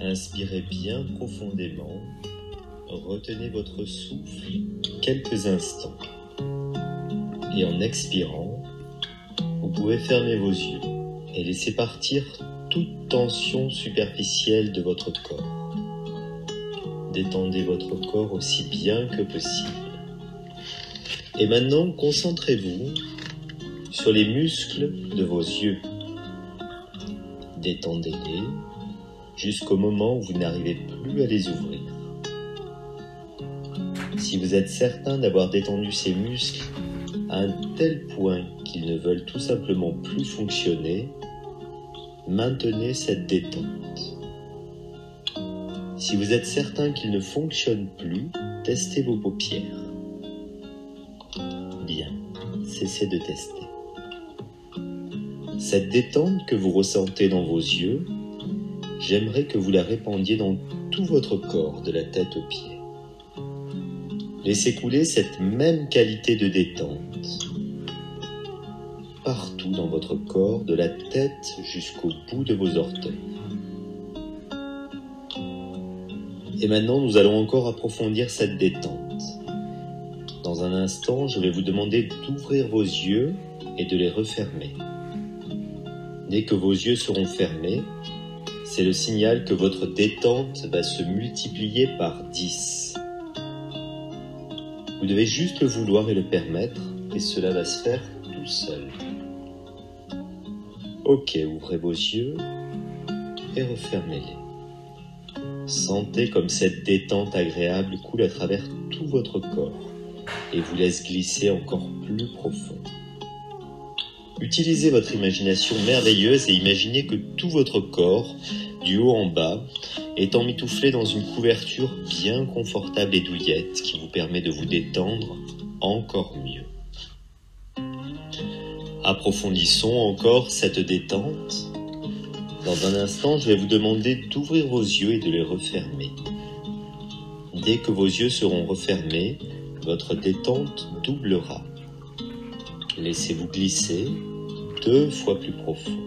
Inspirez bien profondément, retenez votre souffle quelques instants et en expirant, vous pouvez fermer vos yeux et laisser partir toute tension superficielle de votre corps. Détendez votre corps aussi bien que possible. Et maintenant, concentrez-vous sur les muscles de vos yeux. Détendez-les jusqu'au moment où vous n'arrivez plus à les ouvrir. Si vous êtes certain d'avoir détendu ces muscles à un tel point qu'ils ne veulent tout simplement plus fonctionner, maintenez cette détente. Si vous êtes certain qu'ils ne fonctionnent plus, testez vos paupières. Bien, cessez de tester. Cette détente que vous ressentez dans vos yeux, j'aimerais que vous la répandiez dans tout votre corps, de la tête aux pieds. Laissez couler cette même qualité de détente partout dans votre corps, de la tête jusqu'au bout de vos orteils. Et maintenant, nous allons encore approfondir cette détente. Dans un instant, je vais vous demander d'ouvrir vos yeux et de les refermer. Dès que vos yeux seront fermés, c'est le signal que votre détente va se multiplier par 10. Vous devez juste le vouloir et le permettre, et cela va se faire tout seul. Ok, ouvrez vos yeux et refermez-les. Sentez comme cette détente agréable coule à travers tout votre corps et vous laisse glisser encore plus profond. Utilisez votre imagination merveilleuse et imaginez que tout votre corps, du haut en bas, est emmitouflé dans une couverture bien confortable et douillette qui vous permet de vous détendre encore mieux. Approfondissons encore cette détente. Dans un instant, je vais vous demander d'ouvrir vos yeux et de les refermer. Dès que vos yeux seront refermés, votre détente doublera. Laissez-vous glisser 2 fois plus profond.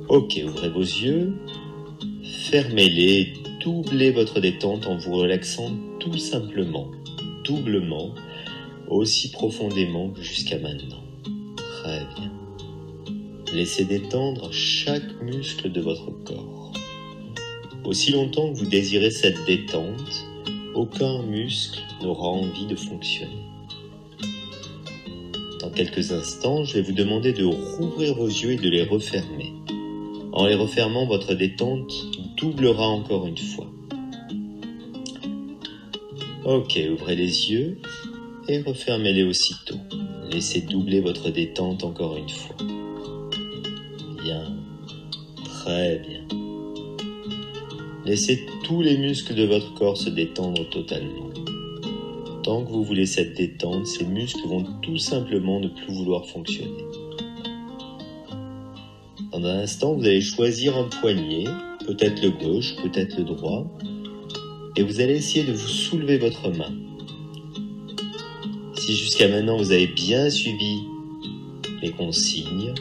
Ok, ouvrez vos yeux, fermez-les et doublez votre détente en vous relaxant tout simplement, doublement, aussi profondément que jusqu'à maintenant. Très bien. Laissez détendre chaque muscle de votre corps. Aussi longtemps que vous désirez cette détente, aucun muscle n'aura envie de fonctionner. Dans quelques instants, je vais vous demander de rouvrir vos yeux et de les refermer. En les refermant, votre détente doublera encore une fois. Ok, ouvrez les yeux et refermez-les aussitôt. Laissez doubler votre détente encore une fois. Bien, très bien. Laissez tous les muscles de votre corps se détendre totalement. Tant que vous voulez cette détente, ces muscles vont tout simplement ne plus vouloir fonctionner. Dans un instant, vous allez choisir un poignet, peut-être le gauche, peut-être le droit, et vous allez essayer de vous soulever votre main. Si jusqu'à maintenant vous avez bien suivi les consignes,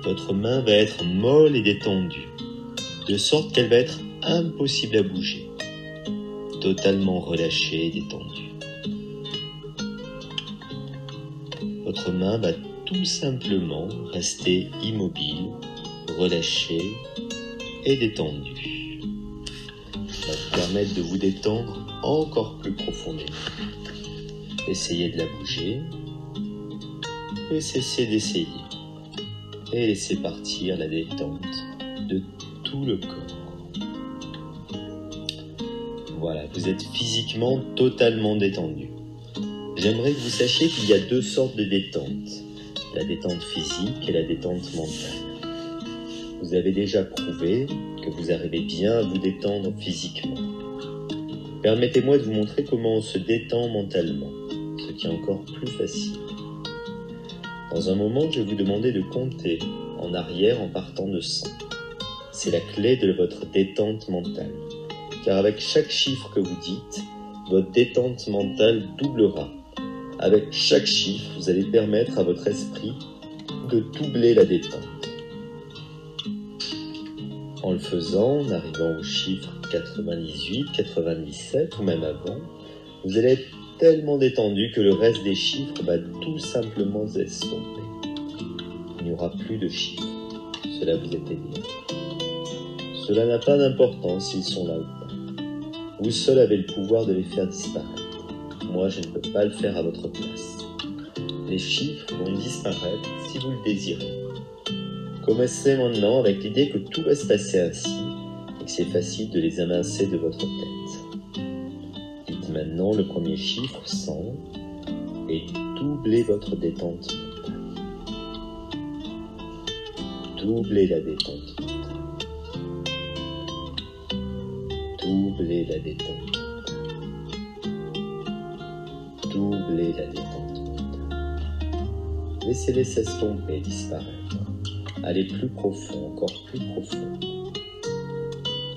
votre main va être molle et détendue, de sorte qu'elle va être impossible à bouger, totalement relâchée et détendue. Votre main va tout simplement rester immobile, relâchée et détendue. Ça va vous permettre de vous détendre encore plus profondément. Essayez de la bouger et cessez d'essayer. Et laissez partir la détente de tout le corps. Voilà, vous êtes physiquement totalement détendu. J'aimerais que vous sachiez qu'il y a 2 sortes de détente, la détente physique et la détente mentale. Vous avez déjà prouvé que vous arrivez bien à vous détendre physiquement. Permettez-moi de vous montrer comment on se détend mentalement, ce qui est encore plus facile. Dans un moment, je vais vous demander de compter en arrière en partant de 100. C'est la clé de votre détente mentale, car avec chaque chiffre que vous dites, votre détente mentale doublera. Avec chaque chiffre, vous allez permettre à votre esprit de doubler la détente. En le faisant, en arrivant au chiffre 98, 97 ou même avant, vous allez être tellement détendu que le reste des chiffres va tout simplement s'estomper. Il n'y aura plus de chiffres. Cela vous est évident. Cela n'a pas d'importance s'ils sont là ou pas. Vous seul avez le pouvoir de les faire disparaître. Moi, je ne peux pas le faire à votre place. Les chiffres vont disparaître si vous le désirez. Commencez maintenant avec l'idée que tout va se passer ainsi et que c'est facile de les émincer de votre tête. Dites maintenant le premier chiffre 100 et doublez votre détente mentale. Doublez la détente mentale. Doublez la détente mentale. Doublez la détente mentale. Laissez-les s'estomper, disparaître. Allez plus profond, encore plus profond.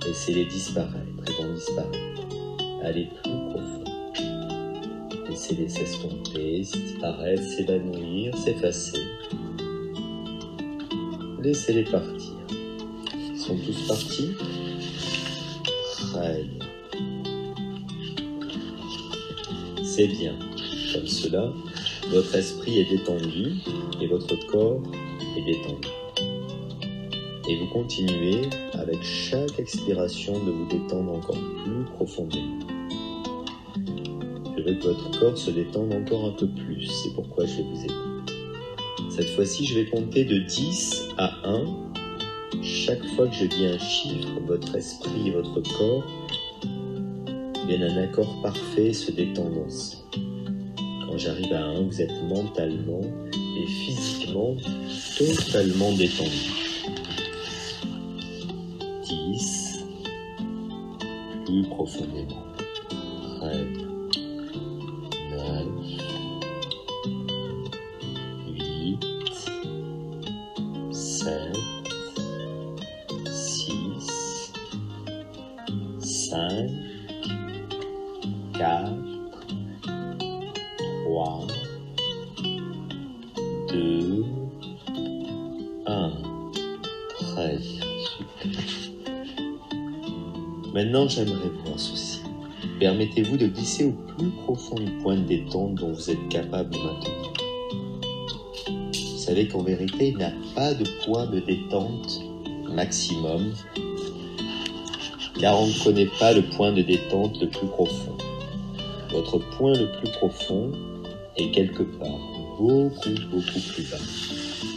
Laissez-les disparaître, ils vont disparaître. Allez plus profond. Laissez-les s'estomper, disparaître, s'évanouir, s'effacer. Laissez-les partir. Ils sont tous partis? Très bien. C'est bien. Comme cela, votre esprit est détendu et votre corps est détendu. Et vous continuez avec chaque expiration de vous détendre encore plus profondément. Je veux que votre corps se détende encore un peu plus, c'est pourquoi je vais vous aider. Cette fois-ci, je vais compter de 10 à 1. Chaque fois que je dis un chiffre, votre esprit et votre corps viennent à un accord parfait et se détendent ensemble. Quand j'arrive à 1, vous êtes mentalement et physiquement totalement détendu. 10, plus profondément. 13, 9, 8, 7, 6, 5, 4, 3, 2, 1. Très bien, super. Maintenant, j'aimerais voir ceci. Permettez-vous de glisser au plus profond du point de détente dont vous êtes capable maintenant. Vous savez qu'en vérité, il n'y a pas de point de détente maximum, car on ne connaît pas le point de détente le plus profond. Votre point le plus profond est quelque part, beaucoup plus bas,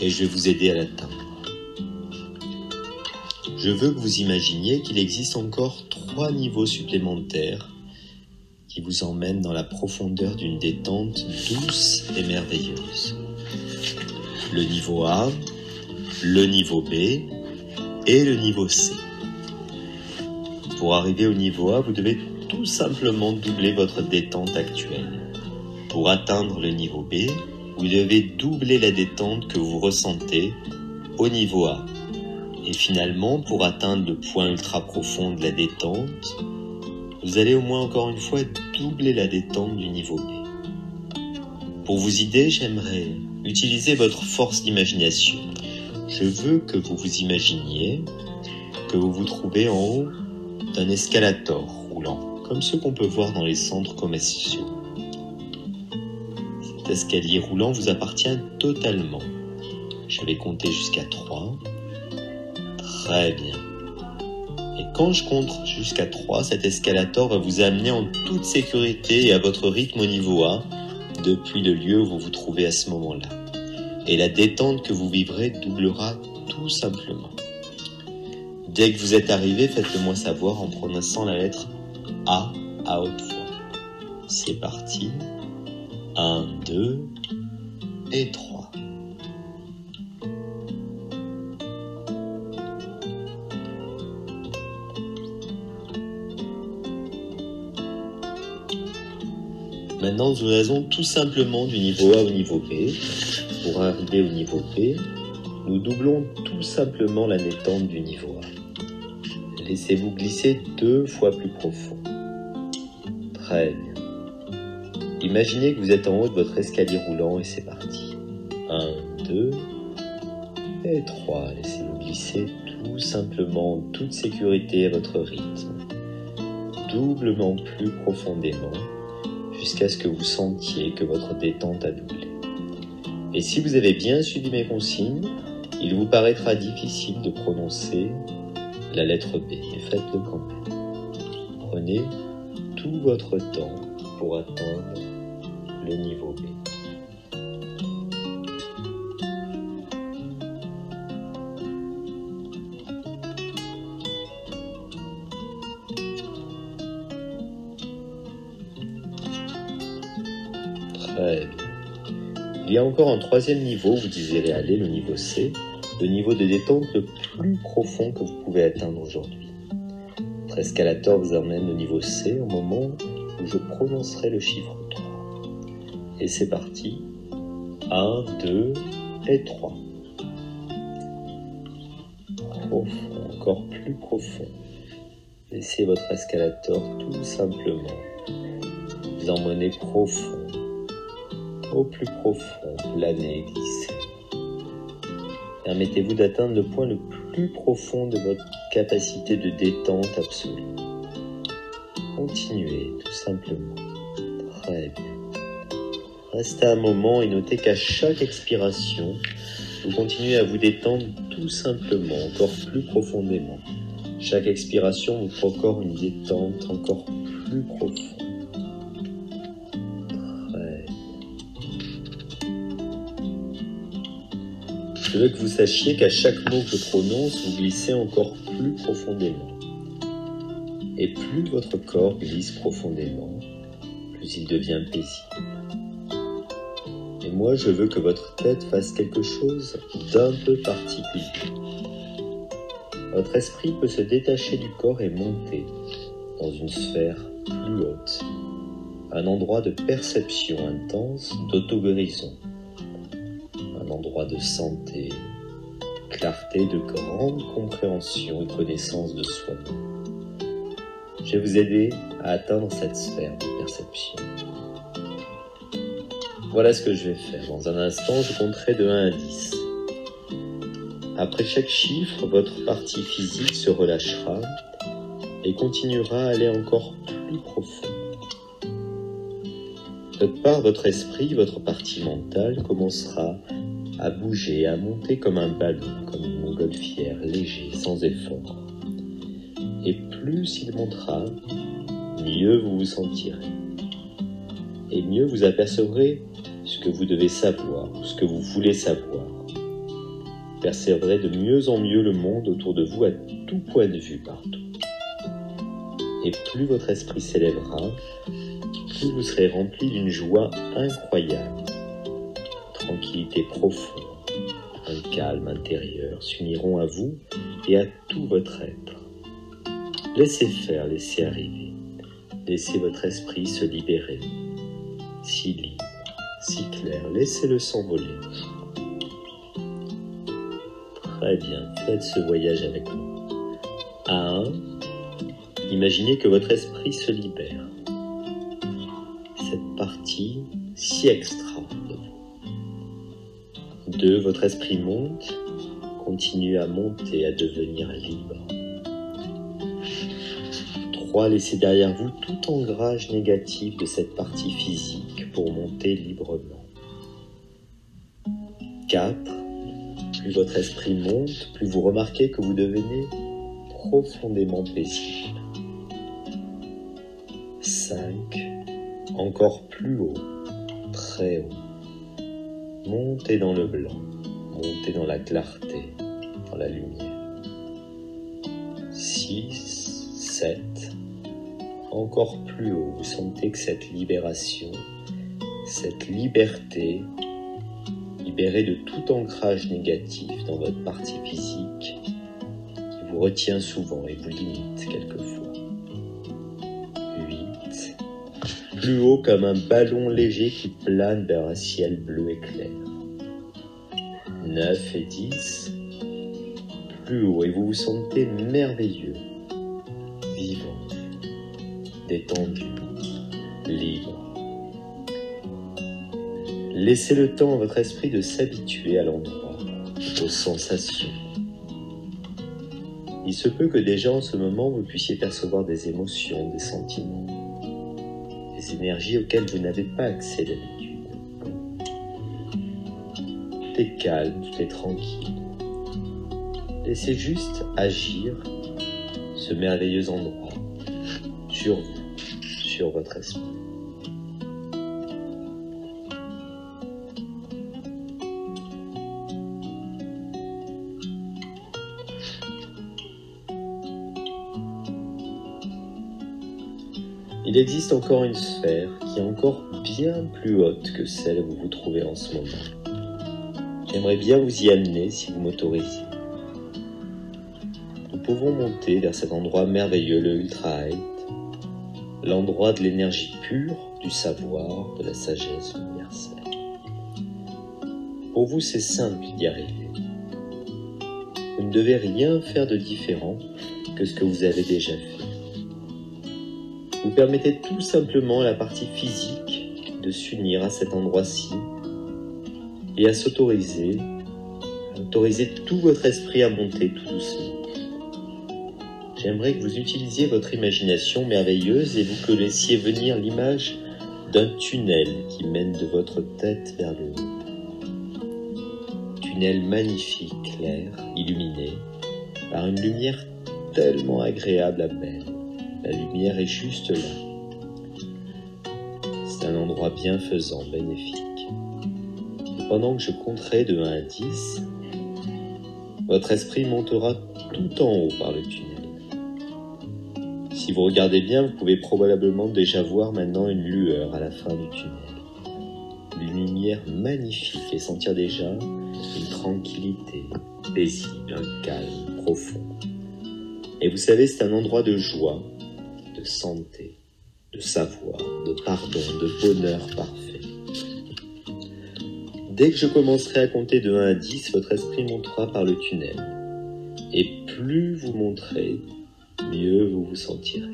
et je vais vous aider à l'atteindre. Je veux que vous imaginiez qu'il existe encore 3 niveaux supplémentaires qui vous emmènent dans la profondeur d'une détente douce et merveilleuse. Le niveau A, le niveau B et le niveau C. Pour arriver au niveau A, vous devez tout simplement doubler votre détente actuelle. Pour atteindre le niveau B, vous devez doubler la détente que vous ressentez au niveau A. Et finalement, pour atteindre le point ultra profond de la détente, vous allez au moins encore une fois doubler la détente du niveau B. Pour vous aider, j'aimerais utiliser votre force d'imagination. Je veux que vous vous imaginiez que vous vous trouvez en haut d'un escalator roulant, comme ceux qu'on peut voir dans les centres commerciaux. Cet escalier roulant vous appartient totalement. Je vais compter jusqu'à 3. Très bien. Et quand je compte jusqu'à 3, cet escalator va vous amener en toute sécurité et à votre rythme au niveau A, depuis le lieu où vous vous trouvez à ce moment-là. Et la détente que vous vivrez doublera tout simplement. Dès que vous êtes arrivé, faites-le moi savoir en prononçant la lettre A à haute voix. C'est parti. 1, 2 et 3. Maintenant, nous raisons tout simplement du niveau A au niveau B. Pour arriver au niveau B, nous doublons tout simplement la détente du niveau A. Laissez-vous glisser 2 fois plus profond. Très bien. Imaginez que vous êtes en haut de votre escalier roulant et c'est parti. 1, 2 et 3. Laissez-vous glisser tout simplement en toute sécurité à votre rythme, doublement plus profondément, jusqu'à ce que vous sentiez que votre détente a doublé. Et si vous avez bien suivi mes consignes, il vous paraîtra difficile de prononcer la lettre B, mais faites-le quand même. Prenez tout votre temps pour atteindre le niveau B. Très bien. Il y a encore un troisième niveau, vous désirez aller, le niveau C, le niveau de détente le plus profond que vous pouvez atteindre aujourd'hui. Votre escalator vous emmène au niveau C au moment où je prononcerai le chiffre 3. Et c'est parti. 1, 2 et 3. Profond, encore plus profond. Laissez votre escalator tout simplement vous emmener profond. Au plus profond, planez, glissez. Permettez-vous d'atteindre le point le plus profond de votre capacité de détente absolue. Continuez, tout simplement. Très bien. Restez un moment et notez qu'à chaque expiration, vous continuez à vous détendre tout simplement, encore plus profondément. Chaque expiration vous procure une détente encore plus profonde. Je veux que vous sachiez qu'à chaque mot que je prononce, vous glissez encore plus profondément. Et plus votre corps glisse profondément, plus il devient paisible. Et moi, je veux que votre tête fasse quelque chose d'un peu particulier. Votre esprit peut se détacher du corps et monter dans une sphère plus haute, un endroit de perception intense, d'auto-guérison. Un endroit de santé, clarté, de grande compréhension et connaissance de soi-même. Je vais vous aider à atteindre cette sphère de perception. Voilà ce que je vais faire. Dans un instant, je compterai de 1 à 10. Après chaque chiffre, votre partie physique se relâchera et continuera à aller encore plus profond. De part, votre esprit, votre partie mentale commencera à bouger, à monter comme un ballon, comme une montgolfière, léger, sans effort. Et plus il montera, mieux vous vous sentirez. Et mieux vous apercevrez ce que vous devez savoir, ce que vous voulez savoir. Vous percevrez de mieux en mieux le monde autour de vous à tout point de vue partout. Et plus votre esprit s'élèvera, plus vous serez rempli d'une joie incroyable. Tranquillité profonde, un calme intérieur s'uniront à vous et à tout votre être. Laissez faire, laissez arriver. Laissez votre esprit se libérer. Si libre, si clair, laissez-le s'envoler. Très bien, faites ce voyage avec moi. À 1, imaginez que votre esprit se libère. Cette partie si extra de vous. 2, votre esprit monte, continue à monter, à devenir libre. 3, laissez derrière vous tout ancrage négatif de cette partie physique pour monter librement. 4, plus votre esprit monte, plus vous remarquez que vous devenez profondément paisible. 5, encore plus haut, très haut. Montez dans le blanc, montez dans la clarté, dans la lumière. 6, 7, encore plus haut, vous sentez que cette libération, cette liberté, libérée de tout ancrage négatif dans votre partie physique, qui vous retient souvent et vous limite quelquefois. 8, plus haut comme un ballon léger qui plane vers un ciel bleu et clair. 9 et 10, plus haut et vous vous sentez merveilleux, vivant, détendu, libre. Laissez le temps à votre esprit de s'habituer à l'endroit, aux sensations. Il se peut que déjà en ce moment vous puissiez percevoir des émotions, des sentiments, des énergies auxquelles vous n'avez pas accès d'habitude. Tout est calme, tout est tranquille. Laissez juste agir ce merveilleux endroit sur vous, sur votre esprit. Il existe encore une sphère qui est encore bien plus haute que celle où vous vous trouvez en ce moment. J'aimerais bien vous y amener si vous m'autorisez. Nous pouvons monter vers cet endroit merveilleux, le Ultra Height, l'endroit de l'énergie pure, du savoir, de la sagesse universelle. Pour vous, c'est simple d'y arriver. Vous ne devez rien faire de différent que ce que vous avez déjà fait. Vous permettez tout simplement à la partie physique de s'unir à cet endroit-ci et à s'autoriser, tout votre esprit à monter tout doucement. J'aimerais que vous utilisiez votre imagination merveilleuse et vous que laissiez venir l'image d'un tunnel qui mène de votre tête vers le haut. Tunnel magnifique, clair, illuminé par une lumière tellement agréable à belle. La lumière est juste là. C'est un endroit bienfaisant, bénéfique. Et pendant que je compterai de 1 à 10, votre esprit montera tout en haut par le tunnel. Si vous regardez bien, vous pouvez probablement déjà voir maintenant une lueur à la fin du tunnel. Une lumière magnifique et sentir déjà une tranquillité, paisible, un calme profond. Et vous savez, c'est un endroit de joie, de santé, de savoir, de pardon, de bonheur parfait. Dès que je commencerai à compter de 1 à 10, votre esprit montera par le tunnel. Et plus vous monterez, mieux vous vous sentirez.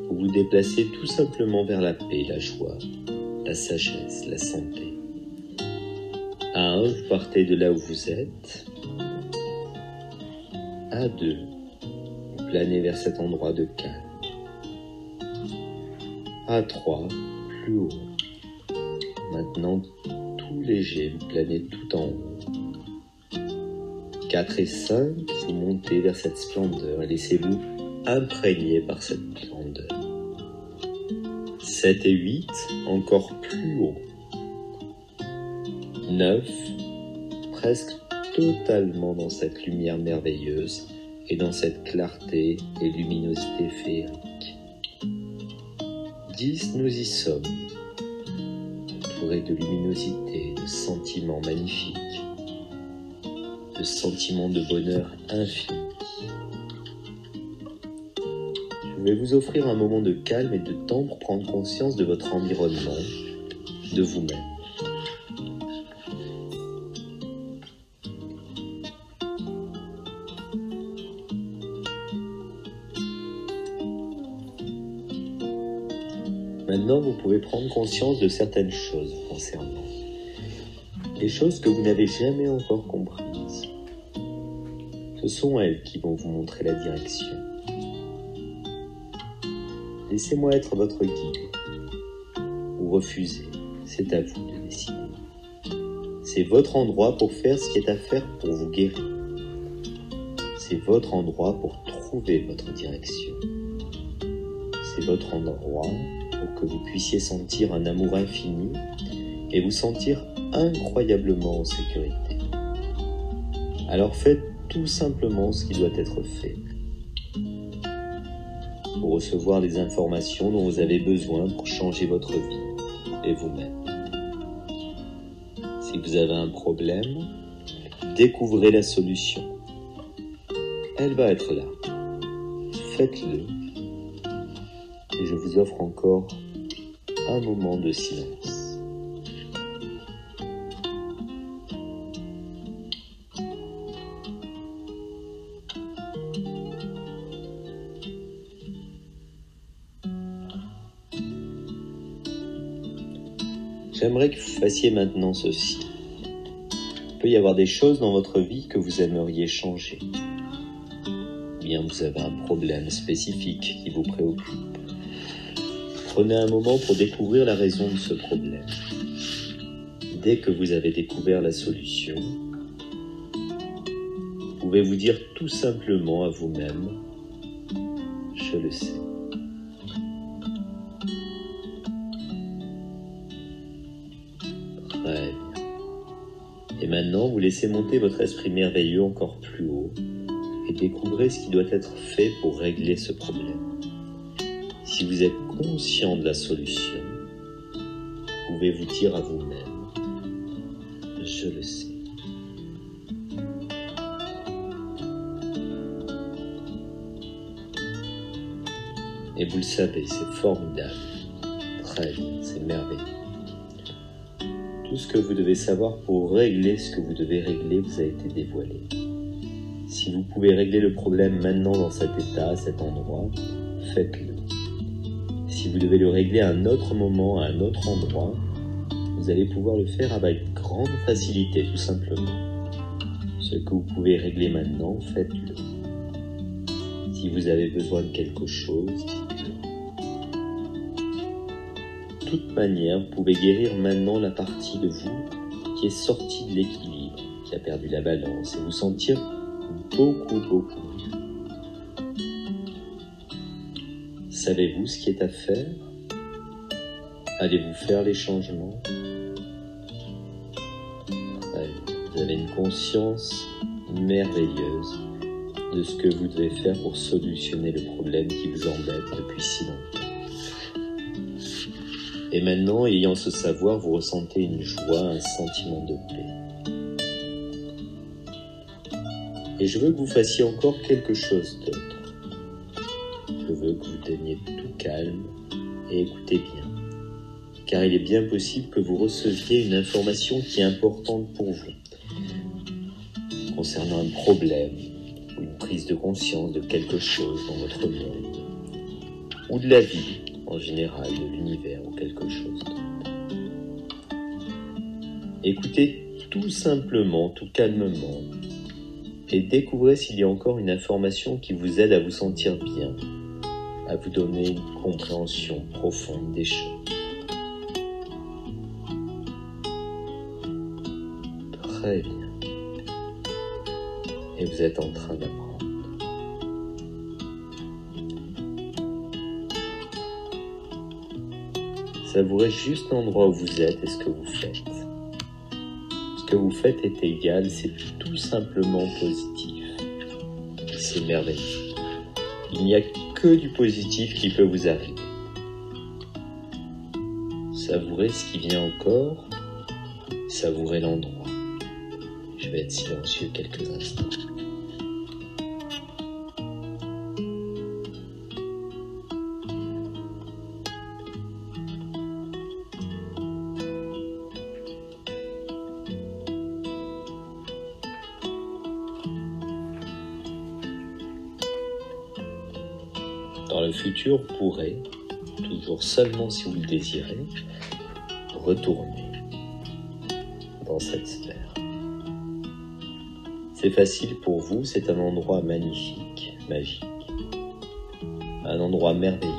Vous vous déplacez tout simplement vers la paix, la joie, la sagesse, la santé. À 1, vous partez de là où vous êtes. À 2, vous planez vers cet endroit de calme. À 3, plus haut. Maintenant, tout léger, vous planez tout en haut. 4 et 5, vous montez vers cette splendeur et laissez-vous imprégner par cette splendeur. 7 et 8, encore plus haut. 9, presque totalement dans cette lumière merveilleuse et dans cette clarté et luminosité féerique. 10, nous y sommes, entourés de luminosité, de sentiments magnifiques, de sentiments de bonheur infini. Je vais vous offrir un moment de calme et de temps pour prendre conscience de votre environnement, de vous-même. Maintenant, vous pouvez prendre conscience de certaines choses concernant. Des choses que vous n'avez jamais encore comprises. Ce sont elles qui vont vous montrer la direction. Laissez-moi être votre guide. Ou refusez, c'est à vous de décider. C'est votre endroit pour faire ce qui est à faire pour vous guérir. C'est votre endroit pour trouver votre direction. C'est votre endroit pour que vous puissiez sentir un amour infini et vous sentir incroyablement en sécurité. Alors faites tout simplement ce qui doit être fait pour recevoir les informations dont vous avez besoin pour changer votre vie et vous-même. Si vous avez un problème, découvrez la solution. Elle va être là. Faites-le. Et je vous offre encore un moment de silence. J'aimerais que vous fassiez maintenant ceci. Il peut y avoir des choses dans votre vie que vous aimeriez changer. bien vous avez un problème spécifique qui vous préoccupe. Prenez un moment pour découvrir la raison de ce problème. Dès que vous avez découvert la solution, vous pouvez vous dire tout simplement à vous-même « Je le sais ». Très bien. Et maintenant, vous laissez monter votre esprit merveilleux encore plus haut et découvrez ce qui doit être fait pour régler ce problème. Si vous êtes conscient de la solution, vous pouvez vous dire à vous-même « Je le sais ». Et vous le savez, c'est formidable. Très bien, c'est merveilleux. Tout ce que vous devez savoir pour régler ce que vous devez régler vous a été dévoilé. Si vous pouvez régler le problème maintenant dans cet état, à cet endroit, faites-le. Si vous devez le régler à un autre moment, à un autre endroit, vous allez pouvoir le faire avec grande facilité, tout simplement. Ce que vous pouvez régler maintenant, faites-le. Si vous avez besoin de quelque chose, dites-le. De toute manière, vous pouvez guérir maintenant la partie de vous qui est sortie de l'équilibre, qui a perdu la balance, et vous sentir beaucoup mieux. Savez-vous ce qui est à faire? Allez-vous faire les changements? Vous avez une conscience merveilleuse de ce que vous devez faire pour solutionner le problème qui vous embête depuis si longtemps. Et maintenant, ayant ce savoir, vous ressentez une joie, un sentiment de paix. Et je veux que vous fassiez encore quelque chose d'autre. Je veux que vous teniez tout calme et écoutez bien, car il est bien possible que vous receviez une information qui est importante pour vous, concernant un problème ou une prise de conscience de quelque chose dans votre monde, ou de la vie en général, de l'univers ou quelque chose d'autre. Écoutez tout simplement, tout calmement, et découvrez s'il y a encore une information qui vous aide à vous sentir bien, à vous donner une compréhension profonde des choses. Très bien. Et vous êtes en train d'apprendre. Savourez juste l'endroit où vous êtes et ce que vous faites. Ce que vous faites est égal, c'est tout simplement positif. C'est merveilleux. Il n'y a que du positif qui peut vous arriver. Savourez ce qui vient encore, savourez l'endroit. Je vais être silencieux quelques instants. Dans le futur, vous pourrez, toujours seulement si vous le désirez, retourner dans cette sphère. C'est facile pour vous, c'est un endroit magnifique, magique, un endroit merveilleux,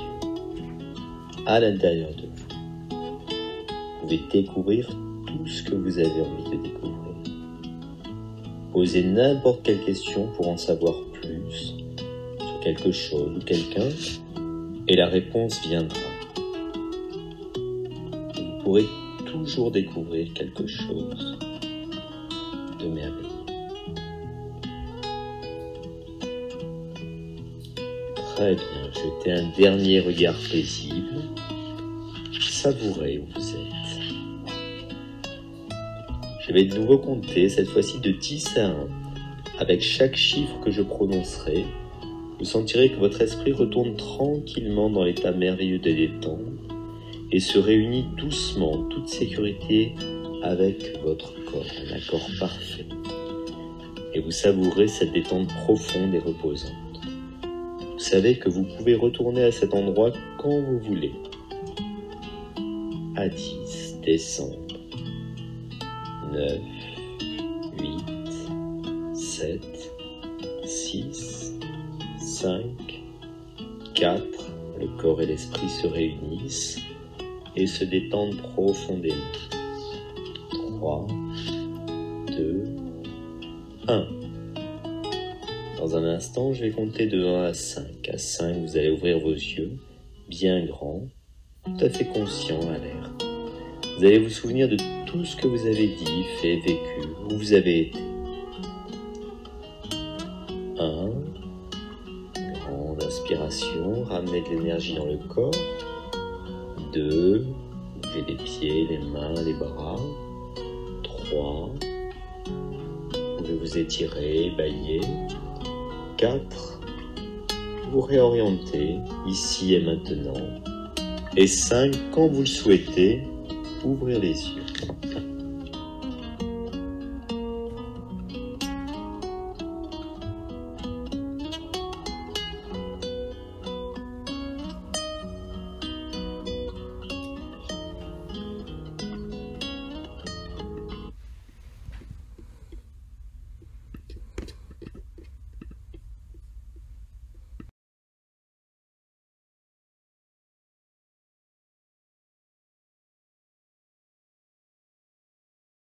à l'intérieur de vous. Vous pouvez découvrir tout ce que vous avez envie de découvrir. Posez n'importe quelle question pour en savoir plus sur quelque chose ou quelqu'un, et la réponse viendra. Vous pourrez toujours découvrir quelque chose de merveilleux. Très bien, jetez un dernier regard paisible, savourez où vous êtes. Je vais de nouveau compter, cette fois-ci de 10 à 1. Avec chaque chiffre que je prononcerai, vous sentirez que votre esprit retourne tranquillement dans l'état merveilleux de détente et se réunit doucement, en toute sécurité, avec votre corps, un accord parfait. Et vous savourez cette détente profonde et reposante. Vous savez que vous pouvez retourner à cet endroit quand vous voulez. À 10, descendre. 9, 8, 7, 6, 5, 4, le corps et l'esprit se réunissent et se détendent profondément. 3, 2, 1. Dans un instant, je vais compter de 1 à 5. À 5, vous allez ouvrir vos yeux, bien grands, tout à fait conscients à l'air. Vous allez vous souvenir de tout ce que vous avez dit, fait, vécu, où vous avez été. 1. Grande inspiration, ramenez de l'énergie dans le corps. 2. Bougez les pieds, les mains, les bras. 3. Vous pouvez vous étirer, bâiller. 4. Vous réorienter, ici et maintenant. Et 5, quand vous le souhaitez, ouvrir les yeux.